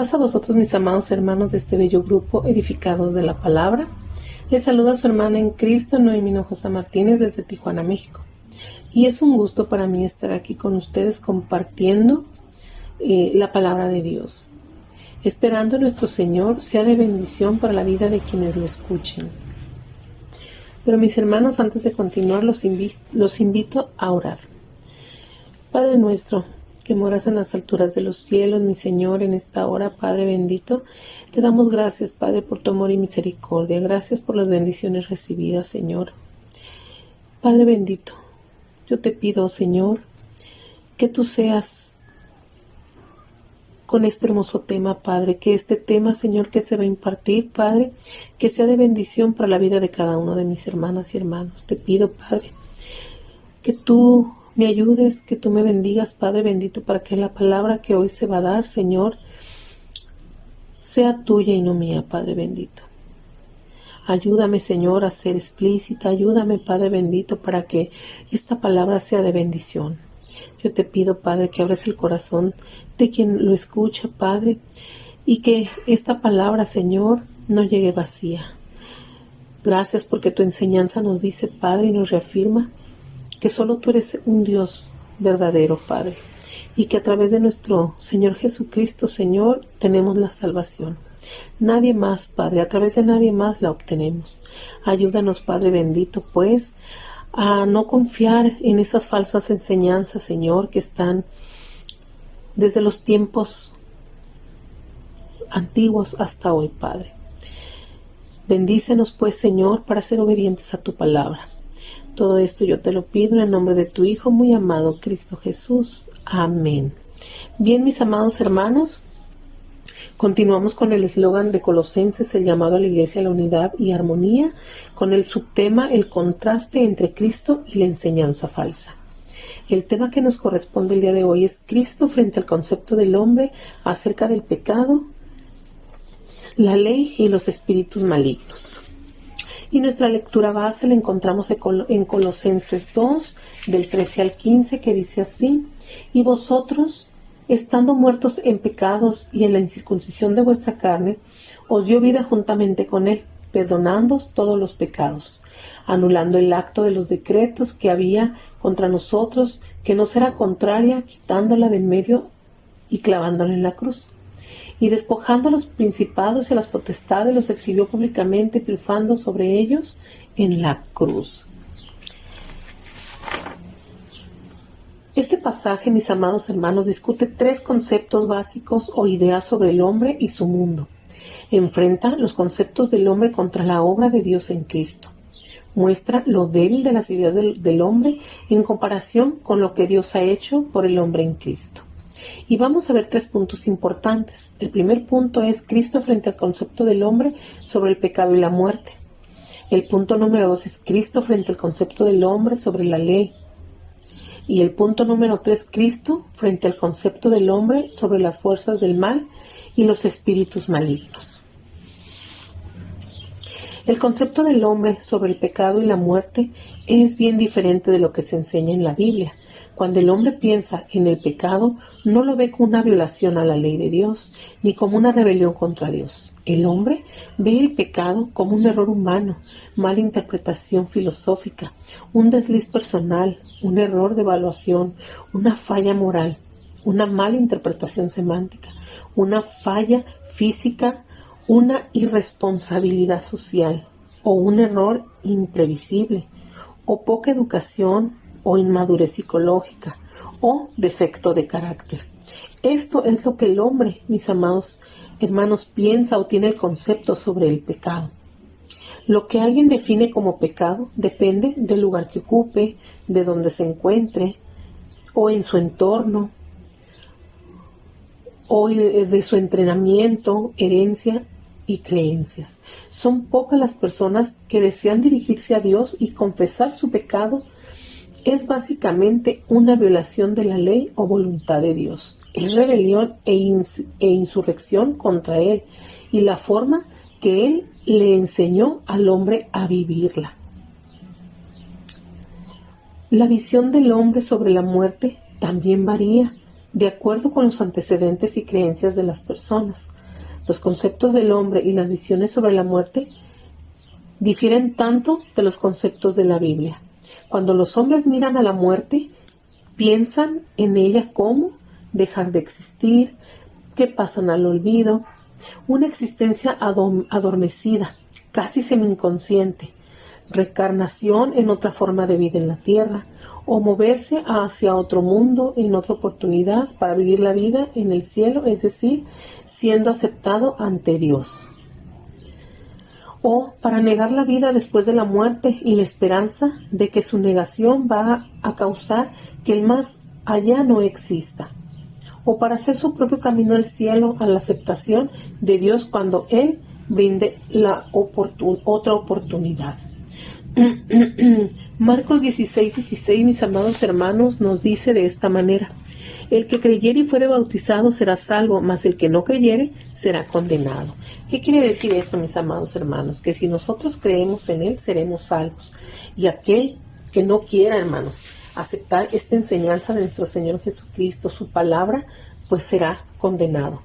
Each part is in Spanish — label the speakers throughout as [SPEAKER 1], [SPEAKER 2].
[SPEAKER 1] Paz a vosotros, mis amados hermanos de este bello grupo Edificados de la Palabra. Les saluda su hermana en Cristo, Noemí Hinojosa Martínez, desde Tijuana, México. Y es un gusto para mí estar aquí con ustedes compartiendo la palabra de Dios, esperando nuestro Señor sea de bendición para la vida de quienes lo escuchen. Pero mis hermanos, antes de continuar, los invito a orar. Padre nuestro, que moras en las alturas de los cielos, mi Señor, en esta hora, Padre bendito, te damos gracias, Padre, por tu amor y misericordia. Gracias por las bendiciones recibidas, Señor. Padre bendito, yo te pido, Señor, que tú seas con este hermoso tema, Padre, que este tema, Señor, que se va a impartir, Padre, que sea de bendición para la vida de cada uno de mis hermanas y hermanos. Te pido, Padre, que tú me ayudes, que tú me bendigas, Padre bendito, para que la palabra que hoy se va a dar, Señor, sea tuya y no mía, Padre bendito. Ayúdame, Señor, a ser explícita. Ayúdame, Padre bendito, para que esta palabra sea de bendición. Yo te pido, Padre, que abres el corazón de quien lo escucha, Padre, y que esta palabra, Señor, no llegue vacía. Gracias porque tu enseñanza nos dice, Padre, y nos reafirma que solo tú eres un Dios verdadero, Padre, y que a través de nuestro Señor Jesucristo, Señor, tenemos la salvación. Nadie más, Padre, a través de nadie más la obtenemos. Ayúdanos, Padre bendito, pues, a no confiar en esas falsas enseñanzas, Señor, que están desde los tiempos antiguos hasta hoy, Padre. Bendícenos, pues, Señor, para ser obedientes a tu palabra. Todo esto yo te lo pido en el nombre de tu Hijo muy amado, Cristo Jesús. Amén. Bien, mis amados hermanos, continuamos con el eslogan de Colosenses, el llamado a la iglesia a la unidad y armonía, con el subtema el contraste entre Cristo y la enseñanza falsa. El tema que nos corresponde el día de hoy es Cristo frente al concepto del hombre acerca del pecado, la ley y los espíritus malignos. Y nuestra lectura base la encontramos en Colosenses 2, del 13 al 15, que dice así: y vosotros, estando muertos en pecados y en la incircuncisión de vuestra carne, os dio vida juntamente con él, perdonándoos todos los pecados, anulando el acto de los decretos que había contra nosotros, que nos era contraria, quitándola de en medio y clavándola en la cruz. Y despojando a los principados y a las potestades, los exhibió públicamente, triunfando sobre ellos en la cruz. Este pasaje, mis amados hermanos, discute tres conceptos básicos o ideas sobre el hombre y su mundo. Enfrenta los conceptos del hombre contra la obra de Dios en Cristo. Muestra lo débil de las ideas del hombre en comparación con lo que Dios ha hecho por el hombre en Cristo. Y vamos a ver tres puntos importantes. El primer punto es Cristo frente al concepto del hombre sobre el pecado y la muerte. El punto número 2 es Cristo frente al concepto del hombre sobre la ley. Y el punto número 3, Cristo frente al concepto del hombre sobre las fuerzas del mal y los espíritus malignos. El concepto del hombre sobre el pecado y la muerte es bien diferente de lo que se enseña en la Biblia. Cuando el hombre piensa en el pecado, no lo ve como una violación a la ley de Dios, ni como una rebelión contra Dios. El hombre ve el pecado como un error humano, mala interpretación filosófica, un desliz personal, un error de evaluación, una falla moral, una mala interpretación semántica, una falla física, una irresponsabilidad social, o un error imprevisible, o poca educación, o inmadurez psicológica, o defecto de carácter. Esto es lo que el hombre, mis amados hermanos, piensa o tiene el concepto sobre el pecado. Lo que alguien define como pecado depende del lugar que ocupe, de donde se encuentre, o en su entorno, o de su entrenamiento, herencia y creencias. Son pocas las personas que desean dirigirse a Dios y confesar su pecado. Es básicamente una violación de la ley o voluntad de Dios. Es rebelión e insurrección contra Él y la forma que Él le enseñó al hombre a vivirla. La visión del hombre sobre la muerte también varía de acuerdo con los antecedentes y creencias de las personas. Los conceptos del hombre y las visiones sobre la muerte difieren tanto de los conceptos de la Biblia. Cuando los hombres miran a la muerte, piensan en ella como dejar de existir, que pasan al olvido, una existencia adormecida, casi semi-inconsciente, reencarnación en otra forma de vida en la tierra, o moverse hacia otro mundo en otra oportunidad para vivir la vida en el cielo, es decir, siendo aceptado ante Dios. O para negar la vida después de la muerte y la esperanza de que su negación va a causar que el más allá no exista. O para hacer su propio camino al cielo, a la aceptación de Dios cuando Él brinde la otra oportunidad. Marcos 16:16, mis amados hermanos, nos dice de esta manera: el que creyere y fuere bautizado será salvo, mas el que no creyere será condenado. ¿Qué quiere decir esto, mis amados hermanos? Que si nosotros creemos en Él, seremos salvos. Y aquel que no quiera, hermanos, aceptar esta enseñanza de nuestro Señor Jesucristo, su palabra, pues será condenado.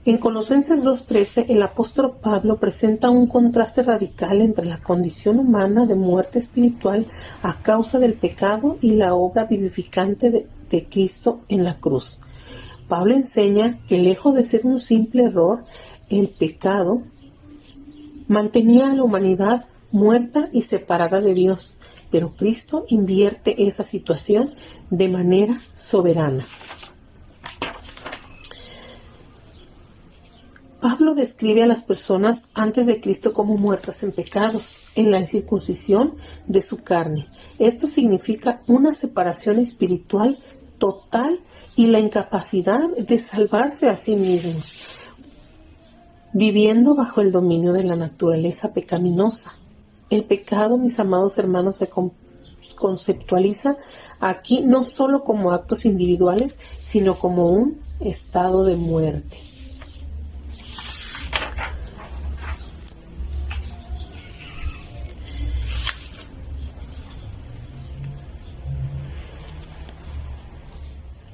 [SPEAKER 1] En Colosenses 2:13, el apóstol Pablo presenta un contraste radical entre la condición humana de muerte espiritual a causa del pecado y la obra vivificante de Cristo en la cruz. Pablo enseña que lejos de ser un simple error, el pecado mantenía a la humanidad muerta y separada de Dios, pero Cristo invierte esa situación de manera soberana. Pablo describe a las personas antes de Cristo como muertas en pecados, en la incircuncisión de su carne. Esto significa una separación espiritual total y la incapacidad de salvarse a sí mismos, viviendo bajo el dominio de la naturaleza pecaminosa. El pecado, mis amados hermanos, se conceptualiza aquí no solo como actos individuales, sino como un estado de muerte.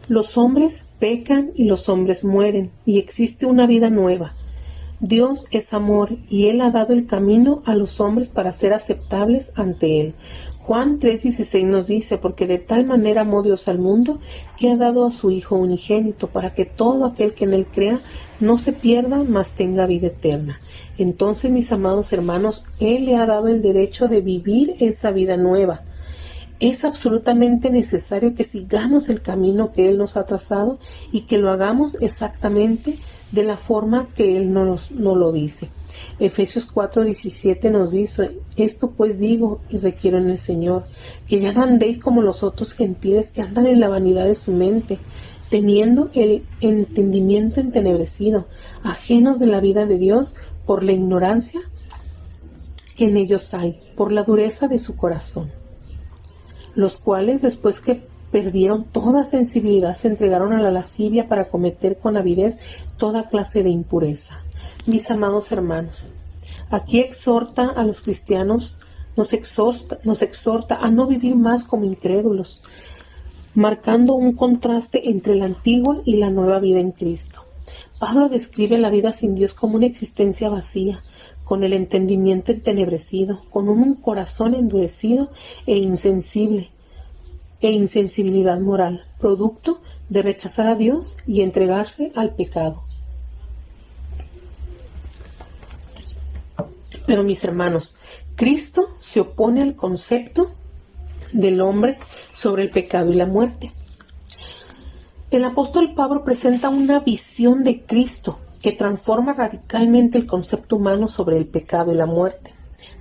[SPEAKER 1] Los hombres pecan y los hombres mueren, y existe una vida nueva. Dios es amor y Él ha dado el camino a los hombres para ser aceptables ante Él. Juan 3:16 nos dice: porque de tal manera amó Dios al mundo que ha dado a su Hijo unigénito, para que todo aquel que en Él crea no se pierda, mas tenga vida eterna. Entonces, mis amados hermanos, Él le ha dado el derecho de vivir esa vida nueva. Es absolutamente necesario que sigamos el camino que Él nos ha trazado y que lo hagamos exactamente de la forma que Él nos lo dice. Efesios 4:17 nos dice: esto pues digo y requiero en el Señor, que ya no andéis como los otros gentiles que andan en la vanidad de su mente, teniendo el entendimiento entenebrecido, ajenos de la vida de Dios por la ignorancia que en ellos hay, por la dureza de su corazón, los cuales, después que perdieron toda sensibilidad, se entregaron a la lascivia para cometer con avidez toda clase de impureza. Mis amados hermanos, aquí exhorta a los cristianos, nos exhorta a no vivir más como incrédulos, marcando un contraste entre la antigua y la nueva vida en Cristo. Pablo describe la vida sin Dios como una existencia vacía, con el entendimiento entenebrecido, con un corazón endurecido e insensible, e insensibilidad moral, producto de rechazar a Dios y entregarse al pecado. Pero mis hermanos, Cristo se opone al concepto del hombre sobre el pecado y la muerte. El apóstol Pablo presenta una visión de Cristo que transforma radicalmente el concepto humano sobre el pecado y la muerte,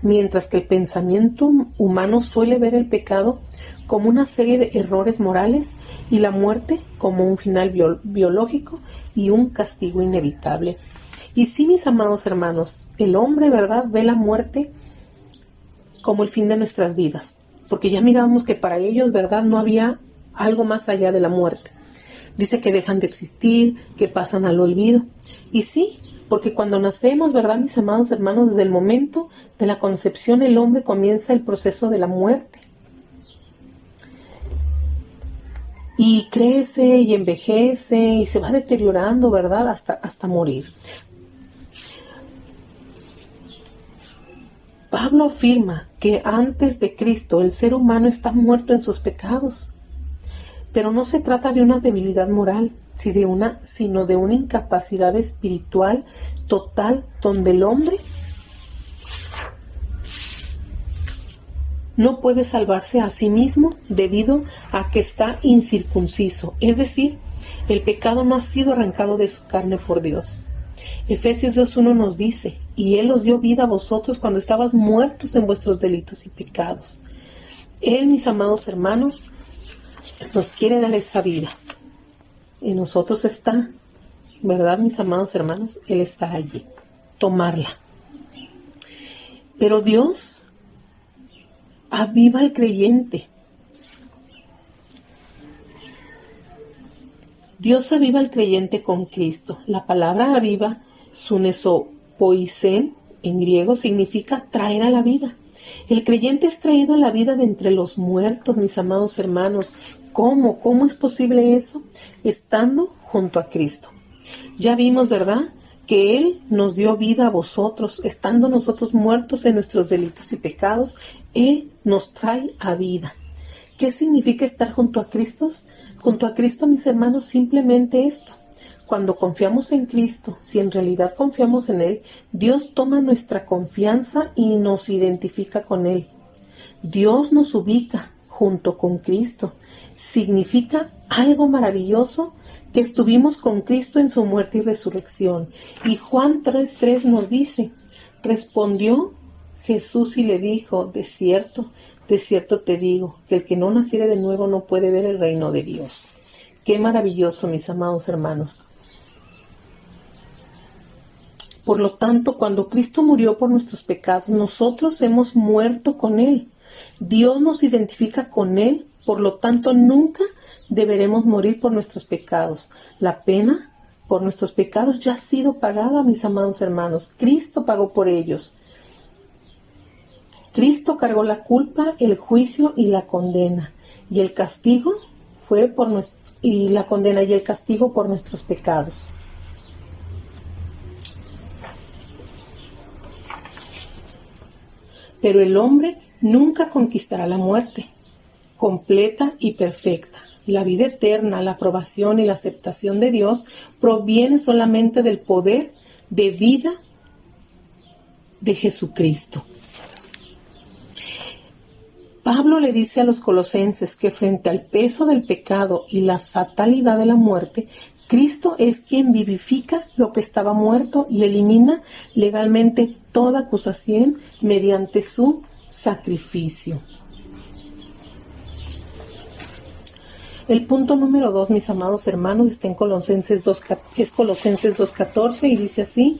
[SPEAKER 1] mientras que el pensamiento humano suele ver el pecado como una serie de errores morales y la muerte como un final biológico y un castigo inevitable. Y sí, mis amados hermanos, el hombre, ¿verdad?, ve la muerte como el fin de nuestras vidas, porque ya mirábamos que para ellos, ¿verdad?, no había algo más allá de la muerte. Dice que dejan de existir, que pasan al olvido. Y sí, porque cuando nacemos, ¿verdad, mis amados hermanos? Desde el momento de la concepción, el hombre comienza el proceso de la muerte. y crece y envejece y se va deteriorando, ¿verdad? Hasta morir. Pablo afirma que antes de Cristo el ser humano está muerto en sus pecados, pero no se trata de una debilidad moral, sino de una incapacidad espiritual total, donde el hombre no puede salvarse a sí mismo debido a que está incircunciso, es decir, el pecado no ha sido arrancado de su carne por Dios. Efesios 2:1 nos dice, y Él os dio vida a vosotros cuando estabas muertos en vuestros delitos y pecados. Él, mis amados hermanos, nos quiere dar esa vida. En nosotros está, ¿verdad, mis amados hermanos? Él está allí. Tomarla. Pero Dios aviva al creyente. Dios aviva al creyente con Cristo. La palabra aviva, sunesopoisen, en griego, significa traer a la vida. El creyente es traído a la vida de entre los muertos, mis amados hermanos. ¿Cómo? ¿Cómo es posible eso? Estando junto a Cristo. Ya vimos, ¿verdad?, que Él nos dio vida a vosotros, estando nosotros muertos en nuestros delitos y pecados, Él nos trae a vida. ¿Qué significa estar junto a Cristo? Junto a Cristo, mis hermanos, simplemente esto. Cuando confiamos en Cristo, si en realidad confiamos en Él, Dios toma nuestra confianza y nos identifica con Él. Dios nos ubica junto con Cristo. Significa algo maravilloso que estuvimos con Cristo en su muerte y resurrección. Y Juan 3:3 nos dice, respondió Jesús y le dijo, de cierto te digo, que el que no naciere de nuevo no puede ver el reino de Dios. Qué maravilloso, mis amados hermanos. Por lo tanto, cuando Cristo murió por nuestros pecados, nosotros hemos muerto con Él. Dios nos identifica con Él, por lo tanto, nunca deberemos morir por nuestros pecados. La pena por nuestros pecados ya ha sido pagada, mis amados hermanos. Cristo pagó por ellos. Cristo cargó la culpa, el juicio y la condena. Y el castigo por nuestros pecados. Pero el hombre nunca conquistará la muerte completa y perfecta. La vida eterna, la aprobación y la aceptación de Dios proviene solamente del poder de vida de Jesucristo. Pablo le dice a los colosenses que frente al peso del pecado y la fatalidad de la muerte, Cristo es quien vivifica lo que estaba muerto y elimina legalmente toda acusación mediante su sacrificio. El punto número 2, mis amados hermanos, está en Colosenses 2:14 y dice así,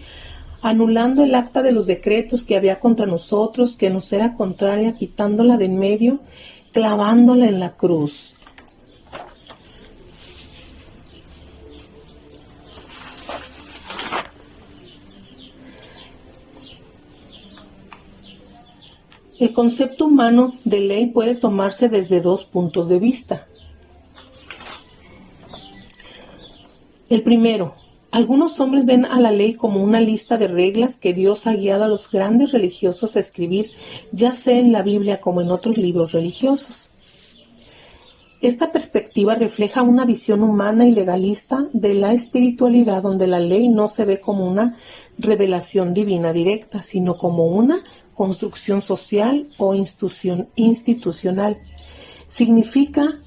[SPEAKER 1] anulando el acta de los decretos que había contra nosotros, que nos era contraria, quitándola de en medio, clavándola en la cruz. El concepto humano de ley puede tomarse desde dos puntos de vista. El primero, algunos hombres ven a la ley como una lista de reglas que Dios ha guiado a los grandes religiosos a escribir, ya sea en la Biblia como en otros libros religiosos. Esta perspectiva refleja una visión humana y legalista de la espiritualidad, donde la ley no se ve como una revelación divina directa, sino como una construcción social o institucional. Significa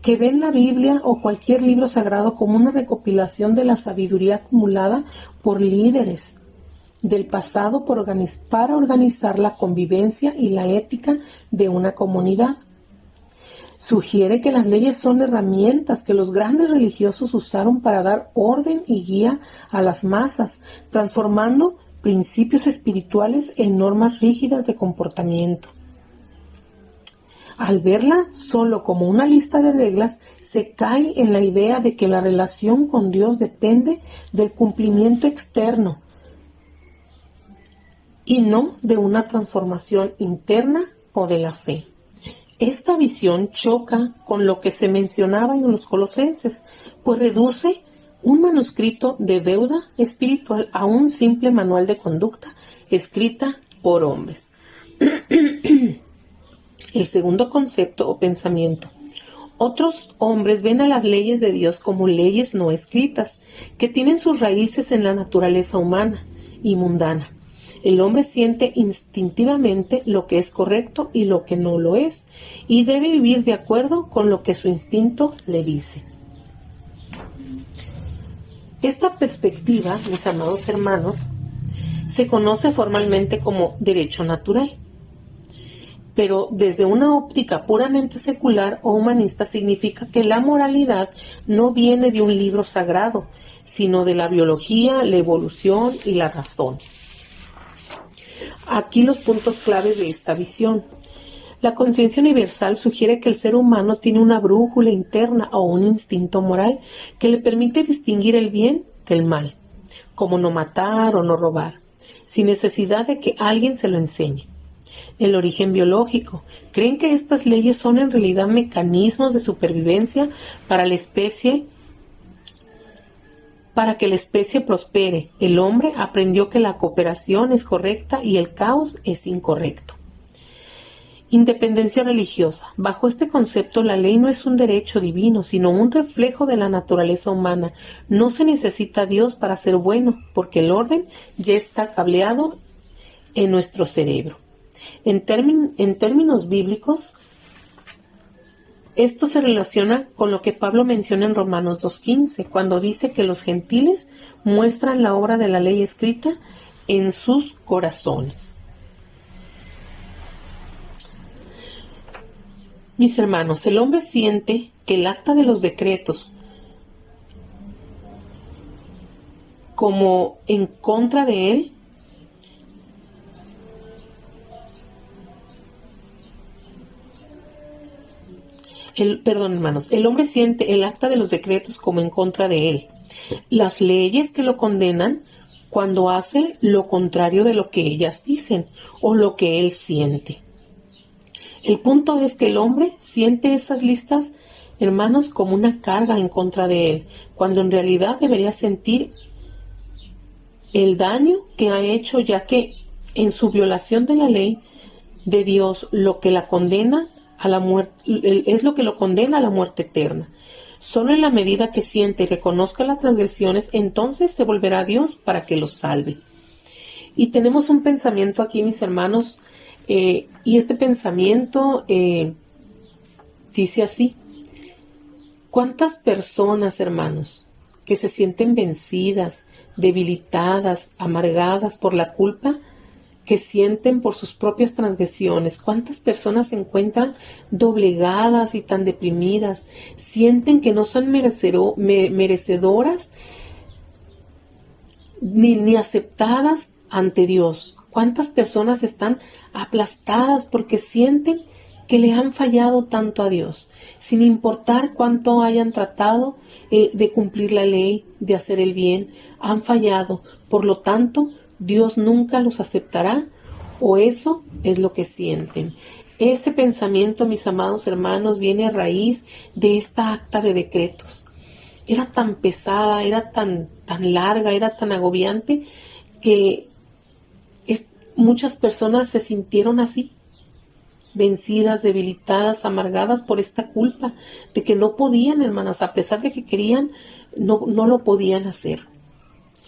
[SPEAKER 1] que ven la Biblia o cualquier libro sagrado como una recopilación de la sabiduría acumulada por líderes del pasado para organizar la convivencia y la ética de una comunidad. Sugiere que las leyes son herramientas que los grandes religiosos usaron para dar orden y guía a las masas, transformando principios espirituales en normas rígidas de comportamiento. Al verla solo como una lista de reglas, se cae en la idea de que la relación con Dios depende del cumplimiento externo y no de una transformación interna o de la fe. Esta visión choca con lo que se mencionaba en los Colosenses, pues reduce un manuscrito de deuda espiritual a un simple manual de conducta escrita por hombres. El segundo concepto o pensamiento. Otros hombres ven a las leyes de Dios como leyes no escritas, que tienen sus raíces en la naturaleza humana y mundana. El hombre siente instintivamente lo que es correcto y lo que no lo es, y debe vivir de acuerdo con lo que su instinto le dice. Esta perspectiva, mis amados hermanos, se conoce formalmente como derecho natural, pero desde una óptica puramente secular o humanista significa que la moralidad no viene de un libro sagrado, sino de la biología, la evolución y la razón. Aquí los puntos claves de esta visión. La conciencia universal sugiere que el ser humano tiene una brújula interna o un instinto moral que le permite distinguir el bien del mal, como no matar o no robar, sin necesidad de que alguien se lo enseñe. El origen biológico. Creen que estas leyes son en realidad mecanismos de supervivencia para la especie, para que la especie prospere. El hombre aprendió que la cooperación es correcta y el caos es incorrecto. Independencia religiosa. Bajo este concepto, la ley no es un derecho divino, sino un reflejo de la naturaleza humana. No se necesita a Dios para ser bueno, porque el orden ya está cableado en nuestro cerebro. En términos bíblicos, esto se relaciona con lo que Pablo menciona en Romanos 2:15, cuando dice que los gentiles muestran la obra de la ley escrita en sus corazones. Mis hermanos, el hombre siente que el acta de los decretos como en contra de él el hombre siente el acta de los decretos como en contra de él. Las leyes que lo condenan cuando hace lo contrario de lo que ellas dicen o lo que él siente. El punto es que el hombre siente esas listas, hermanos, como una carga en contra de él, cuando en realidad debería sentir el daño que ha hecho, ya que en su violación de la ley de Dios, lo que la condena a la muerte, es lo que lo condena a la muerte eterna. Solo en la medida que siente y reconozca las transgresiones, entonces se volverá a Dios para que lo salve. Y tenemos un pensamiento aquí, mis hermanos, y este pensamiento dice así: ¿cuántas personas, hermanos, que se sienten vencidas, debilitadas, amargadas por la culpa que sienten por sus propias transgresiones? ¿Cuántas personas se encuentran doblegadas y tan deprimidas? Sienten que no son merecedoras ni aceptadas ante Dios. ¿Cuántas personas están aplastadas porque sienten que le han fallado tanto a Dios, sin importar cuánto hayan tratado de cumplir la ley, de hacer el bien? Han fallado, por lo tanto, Dios nunca los aceptará, o eso es lo que sienten. Ese pensamiento, mis amados hermanos, viene a raíz de esta acta de decretos. Era tan pesada, era tan larga, era tan agobiante, que muchas personas se sintieron así, vencidas, debilitadas, amargadas por esta culpa de que no podían, hermanas, a pesar de que querían, no lo podían hacer.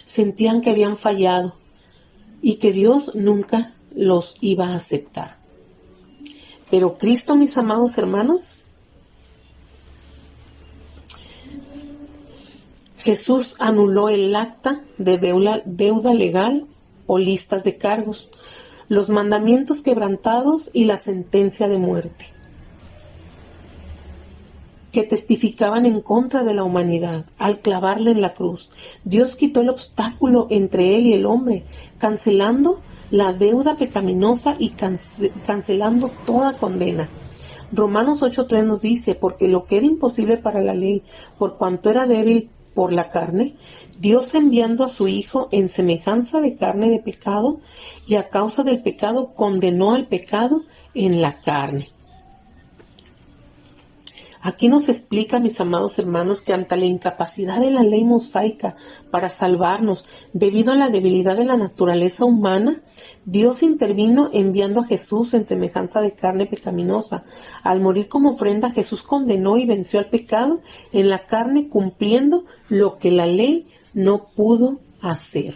[SPEAKER 1] Sentían que habían fallado y que Dios nunca los iba a aceptar. Pero Cristo, mis amados hermanos, Jesús anuló el acta de deuda legal o listas de cargos, los mandamientos quebrantados y la sentencia de muerte que testificaban en contra de la humanidad al clavarle en la cruz. Dios quitó el obstáculo entre él y el hombre, cancelando la deuda pecaminosa y cancelando toda condena. Romanos 8:3 nos dice: porque lo que era imposible para la ley, por cuanto era débil por la carne, Dios, enviando a su Hijo en semejanza de carne de pecado, y a causa del pecado condenó al pecado en la carne. Aquí nos explica, mis amados hermanos, que ante la incapacidad de la ley mosaica para salvarnos debido a la debilidad de la naturaleza humana, Dios intervino enviando a Jesús en semejanza de carne pecaminosa. Al morir como ofrenda, Jesús condenó y venció al pecado en la carne, cumpliendo lo que la ley no pudo hacer.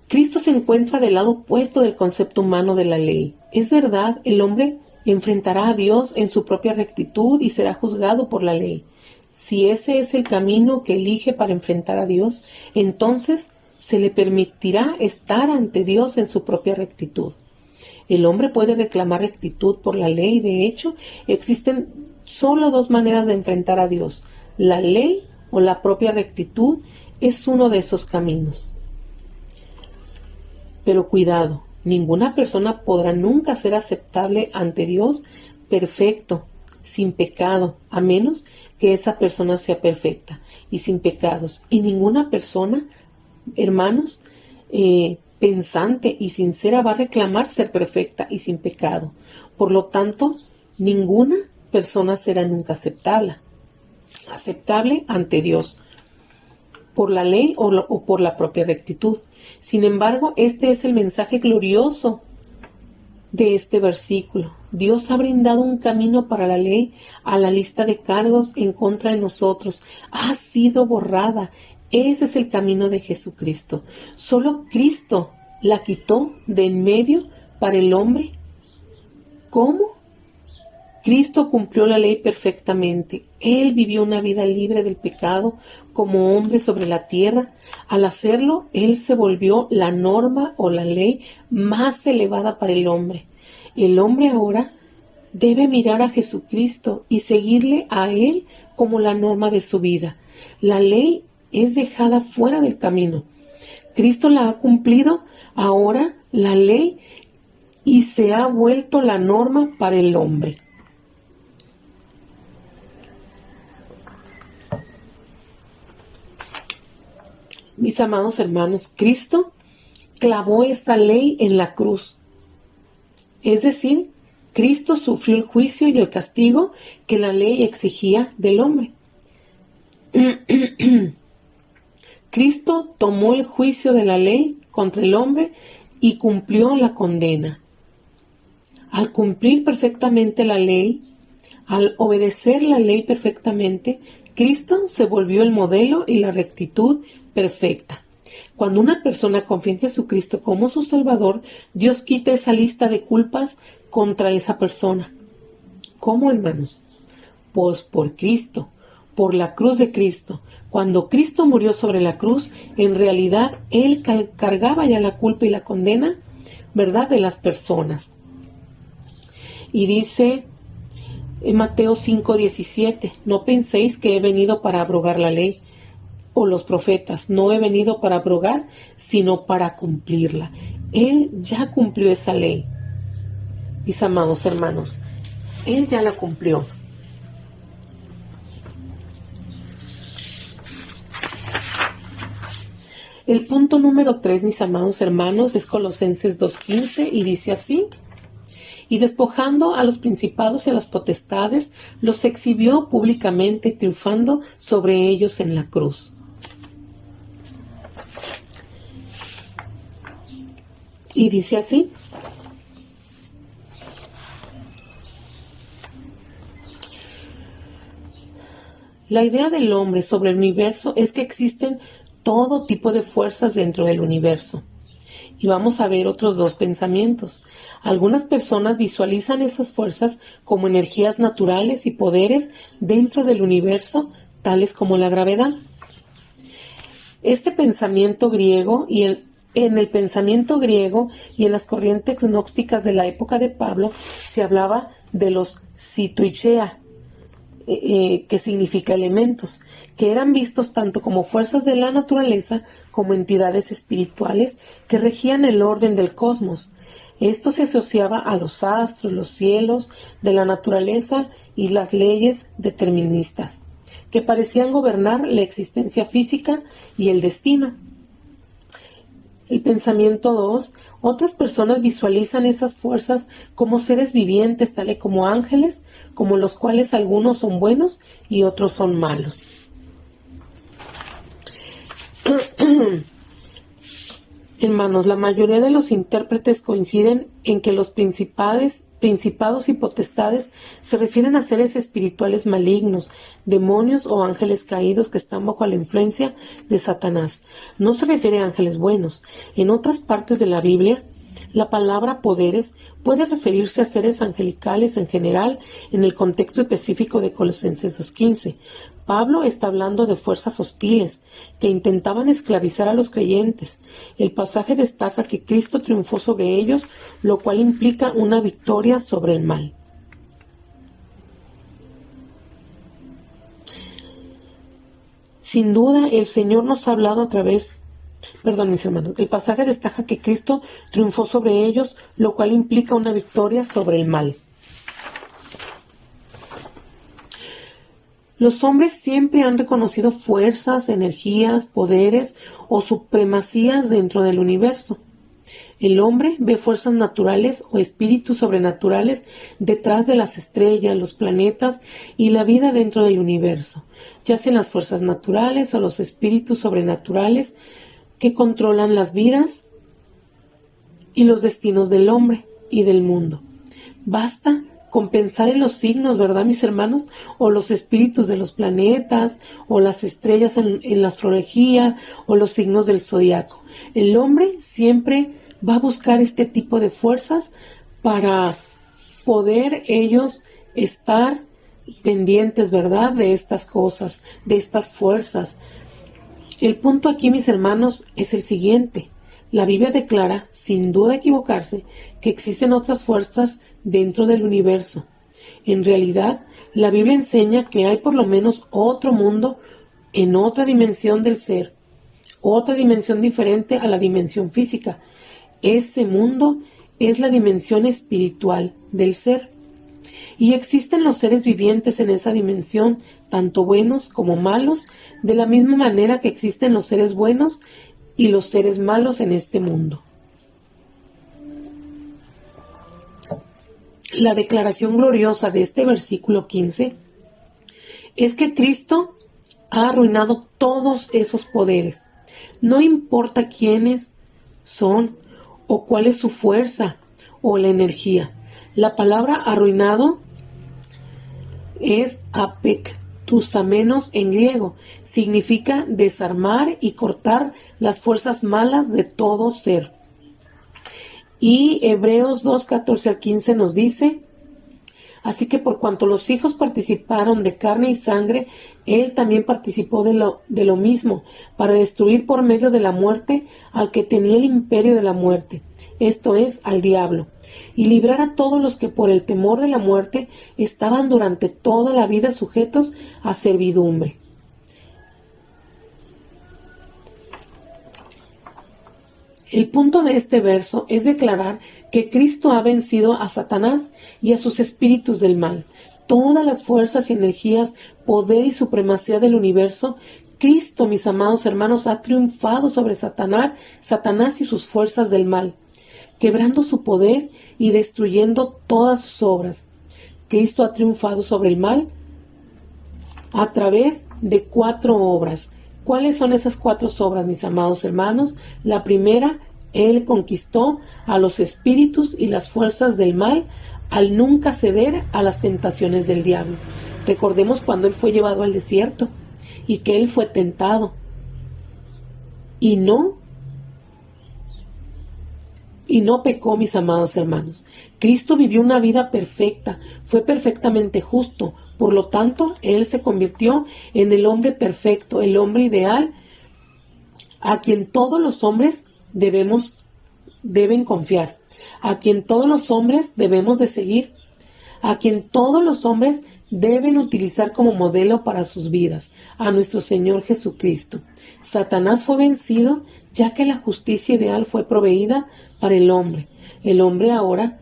[SPEAKER 1] Cristo se encuentra del lado opuesto del concepto humano de la ley. Es verdad, el hombre enfrentará a Dios en su propia rectitud y será juzgado por la ley. Si ese es el camino que elige para enfrentar a Dios, entonces se le permitirá estar ante Dios en su propia rectitud. El hombre puede reclamar rectitud por la ley. De hecho, existen solo dos maneras de enfrentar a Dios. La ley o la propia rectitud es uno de esos caminos. Pero cuidado, ninguna persona podrá nunca ser aceptable ante Dios perfecto, sin pecado, a menos que esa persona sea perfecta y sin pecados. Y ninguna persona, hermanos, pensante y sincera va a reclamar ser perfecta y sin pecado. Por lo tanto, ninguna persona será nunca aceptable ante Dios, por la ley o por la propia rectitud. Sin embargo, este es el mensaje glorioso de este versículo. Dios ha brindado un camino para la ley. A la lista de cargos en contra de nosotros ha sido borrada. Ese es el camino de Jesucristo. Solo Cristo la quitó de en medio para el hombre. ¿Cómo? Cristo cumplió la ley perfectamente. Él vivió una vida libre del pecado como hombre sobre la tierra. Al hacerlo, Él se volvió la norma o la ley más elevada para el hombre. El hombre ahora debe mirar a Jesucristo y seguirle a Él como la norma de su vida. La ley es dejada fuera del camino. Cristo la ha cumplido ahora, la ley, y se ha vuelto la norma para el hombre. Mis amados hermanos, Cristo clavó esa ley en la cruz. Es decir, Cristo sufrió el juicio y el castigo que la ley exigía del hombre. Cristo tomó el juicio de la ley contra el hombre y cumplió la condena. Al cumplir perfectamente la ley, al obedecer la ley perfectamente, Cristo se volvió el modelo y la rectitud perfecta. Cuando una persona confía en Jesucristo como su Salvador, Dios quita esa lista de culpas contra esa persona. ¿Cómo, hermanos? Pues por Cristo, por la cruz de Cristo. Cuando Cristo murió sobre la cruz, en realidad Él cargaba ya la culpa y la condena, ¿verdad?, de las personas. Y dice en Mateo 5:17, no penséis que he venido para abrogar la ley o los profetas. No he venido para abrogar, sino para cumplirla. Él ya cumplió esa ley. Mis amados hermanos, Él ya la cumplió. El punto número 3, mis amados hermanos, es Colosenses 2:15 y dice así: y despojando a los principados y a las potestades, los exhibió públicamente, triunfando sobre ellos en la cruz. Y dice así: la idea del hombre sobre el universo es que existen todo tipo de fuerzas dentro del universo. Y vamos a ver otros dos pensamientos. Algunas personas visualizan esas fuerzas como energías naturales y poderes dentro del universo, tales como la gravedad. Este pensamiento griego en el pensamiento griego y en las corrientes gnósticas de la época de Pablo se hablaba de los psitoichea, que significa elementos, que eran vistos tanto como fuerzas de la naturaleza como entidades espirituales que regían el orden del cosmos. Esto se asociaba a los astros, los cielos de la naturaleza y las leyes deterministas, que parecían gobernar la existencia física y el destino. El pensamiento 2. Otras personas visualizan esas fuerzas como seres vivientes, tales como ángeles, como los cuales algunos son buenos y otros son malos. Hermanos, la mayoría de los intérpretes coinciden en que los principados y potestades se refieren a seres espirituales malignos, demonios o ángeles caídos que están bajo la influencia de Satanás. No se refiere a ángeles buenos. En otras partes de la Biblia, la palabra poderes puede referirse a seres angelicales en general en el contexto específico de Colosenses 2:15. Pablo está hablando de fuerzas hostiles que intentaban esclavizar a los creyentes. El pasaje destaca que Cristo triunfó sobre ellos, lo cual implica una victoria sobre el mal. Sin duda, el Señor nos ha hablado a través mis hermanos, el pasaje destaca que Cristo triunfó sobre ellos, lo cual implica una victoria sobre el mal. Los hombres siempre han reconocido fuerzas, energías, poderes o supremacías dentro del universo. El hombre ve fuerzas naturales o espíritus sobrenaturales detrás de las estrellas, los planetas y la vida dentro del universo, ya sean las fuerzas naturales o los espíritus sobrenaturales que controlan las vidas y los destinos del hombre y del mundo. Basta con pensar en los signos, ¿verdad, mis hermanos? O los espíritus de los planetas, o las estrellas en la astrología, o los signos del zodiaco. El hombre siempre va a buscar este tipo de fuerzas para poder ellos estar pendientes, ¿verdad?, de estas cosas, de estas fuerzas. El punto aquí, mis hermanos, es el siguiente. La Biblia declara, sin duda equivocarse, que existen otras fuerzas dentro del universo. En realidad, la Biblia enseña que hay por lo menos otro mundo en otra dimensión del ser, otra dimensión diferente a la dimensión física. Ese mundo es la dimensión espiritual del ser. Y existen los seres vivientes en esa dimensión, tanto buenos como malos, de la misma manera que existen los seres buenos y los seres malos en este mundo. La declaración gloriosa de este versículo 15 es que Cristo ha arruinado todos esos poderes. No importa quiénes son o cuál es su fuerza o la energía. La palabra arruinado es apektusamenos en griego. Significa desarmar y cortar las fuerzas malas de todo ser. Y Hebreos 2:14-15 nos dice: así que por cuanto los hijos participaron de carne y sangre, él también participó de lo mismo, para destruir por medio de la muerte al que tenía el imperio de la muerte, esto es, al diablo, y librar a todos los que por el temor de la muerte estaban durante toda la vida sujetos a servidumbre. El punto de este verso es declarar que Cristo ha vencido a Satanás y a sus espíritus del mal. Todas las fuerzas y energías, poder y supremacía del universo, Cristo, mis amados hermanos, ha triunfado sobre Satanás y sus fuerzas del mal, quebrando su poder y destruyendo todas sus obras. Cristo ha triunfado sobre el mal a través de 4 obras. ¿Cuáles son esas 4 obras, mis amados hermanos? La primera, Él conquistó a los espíritus y las fuerzas del mal al nunca ceder a las tentaciones del diablo. Recordemos cuando Él fue llevado al desierto y que Él fue tentado y no pecó, mis amados hermanos. Cristo vivió una vida perfecta, fue perfectamente justo. Por lo tanto, Él se convirtió en el hombre perfecto, el hombre ideal, a quien todos los hombres deben confiar, a quien todos los hombres debemos de seguir, a quien todos los hombres deben utilizar como modelo para sus vidas, a nuestro Señor Jesucristo. Satanás fue vencido, ya que la justicia ideal fue proveída para el hombre. El hombre ahora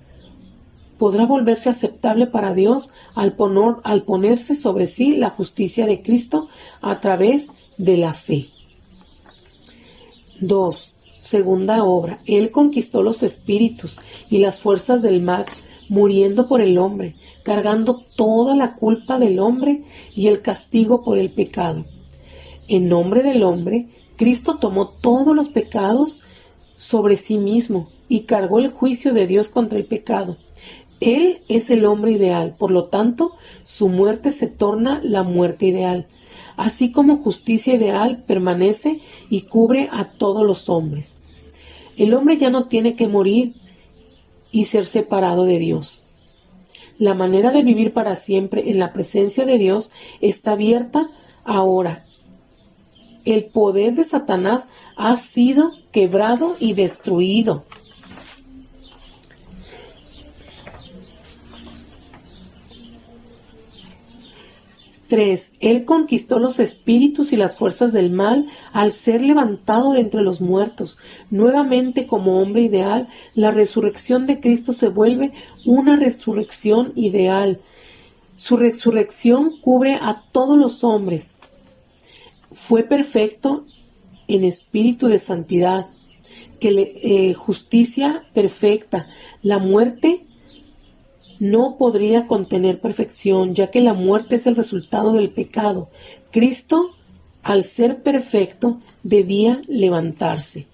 [SPEAKER 1] podrá volverse aceptable para Dios al ponerse sobre sí la justicia de Cristo a través de la fe. 2. segunda obra. Él conquistó los espíritus y las fuerzas del mal, muriendo por el hombre, cargando toda la culpa del hombre y el castigo por el pecado. En nombre del hombre, Cristo tomó todos los pecados sobre sí mismo y cargó el juicio de Dios contra el pecado. Él es el hombre ideal, por lo tanto, su muerte se torna la muerte ideal, así como justicia ideal permanece y cubre a todos los hombres. El hombre ya no tiene que morir y ser separado de Dios. La manera de vivir para siempre en la presencia de Dios está abierta ahora. El poder de Satanás ha sido quebrado y destruido. Él conquistó los espíritus y las fuerzas del mal al ser levantado de entre los muertos. Nuevamente, como hombre ideal, la resurrección de Cristo se vuelve una resurrección ideal. Su resurrección cubre a todos los hombres. Fue perfecto en espíritu de santidad, justicia perfecta. La muerte no podría contener perfección, ya que la muerte es el resultado del pecado. Cristo, al ser perfecto, debía levantarse.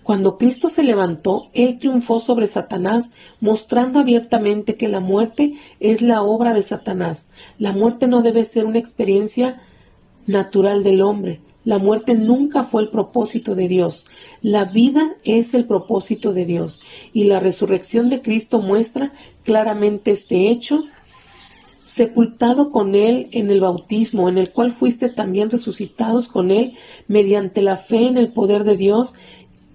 [SPEAKER 1] Cuando Cristo se levantó, Él triunfó sobre Satanás, mostrando abiertamente que la muerte es la obra de Satanás. La muerte no debe ser una experiencia natural del hombre. La muerte nunca fue el propósito de Dios. La vida es el propósito de Dios. Y la resurrección de Cristo muestra claramente este hecho. Sepultado con Él en el bautismo, en el cual fuiste también resucitados con Él mediante la fe en el poder de Dios,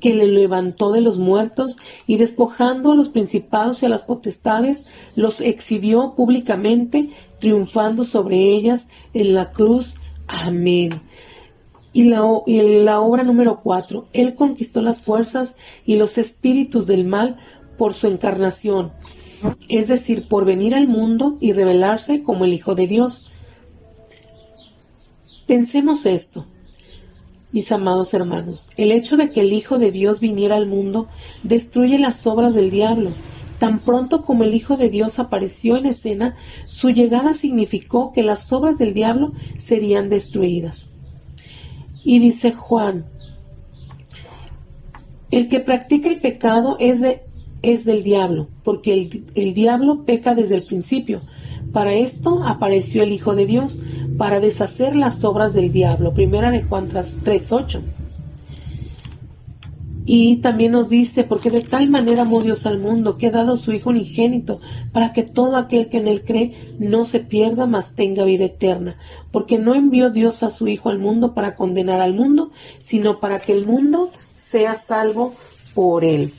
[SPEAKER 1] que le levantó de los muertos, y despojando a los principados y a las potestades, los exhibió públicamente, triunfando sobre ellas en la cruz. Amén. Y la obra número 4. Él conquistó las fuerzas y los espíritus del mal por su encarnación, es decir, por venir al mundo y revelarse como el Hijo de Dios. Pensemos esto, mis amados hermanos. El hecho de que el Hijo de Dios viniera al mundo destruye las obras del diablo. Tan pronto como el Hijo de Dios apareció en escena, su llegada significó que las obras del diablo serían destruidas. Y dice Juan, el que practica el pecado es del diablo, porque el diablo peca desde el principio. Para esto apareció el Hijo de Dios, para deshacer las obras del diablo. Primera de Juan 3:8. Y también nos dice, porque de tal manera amó Dios al mundo, que ha dado su Hijo unigénito, para que todo aquel que en Él cree no se pierda, mas tenga vida eterna. Porque no envió Dios a su Hijo al mundo para condenar al mundo, sino para que el mundo sea salvo por Él.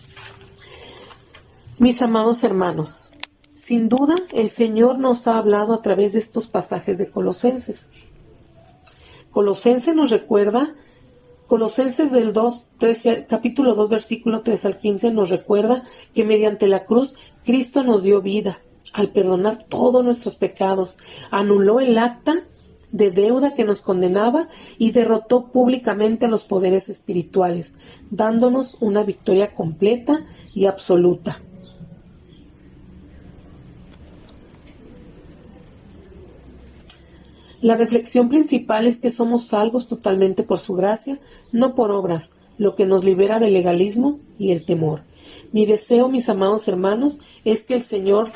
[SPEAKER 1] Mis amados hermanos, sin duda el Señor nos ha hablado a través de estos pasajes de Colosenses. Colosenses nos recuerda, Colosenses capítulo 2, versículo 3 al 15 nos recuerda que mediante la cruz Cristo nos dio vida al perdonar todos nuestros pecados, anuló el acta de deuda que nos condenaba y derrotó públicamente a los poderes espirituales, dándonos una victoria completa y absoluta. La reflexión principal es que somos salvos totalmente por su gracia, no por obras, lo que nos libera del legalismo y el temor. Mi deseo, mis amados hermanos, es que el Señor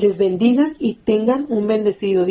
[SPEAKER 1] les bendiga y tengan un bendecido día.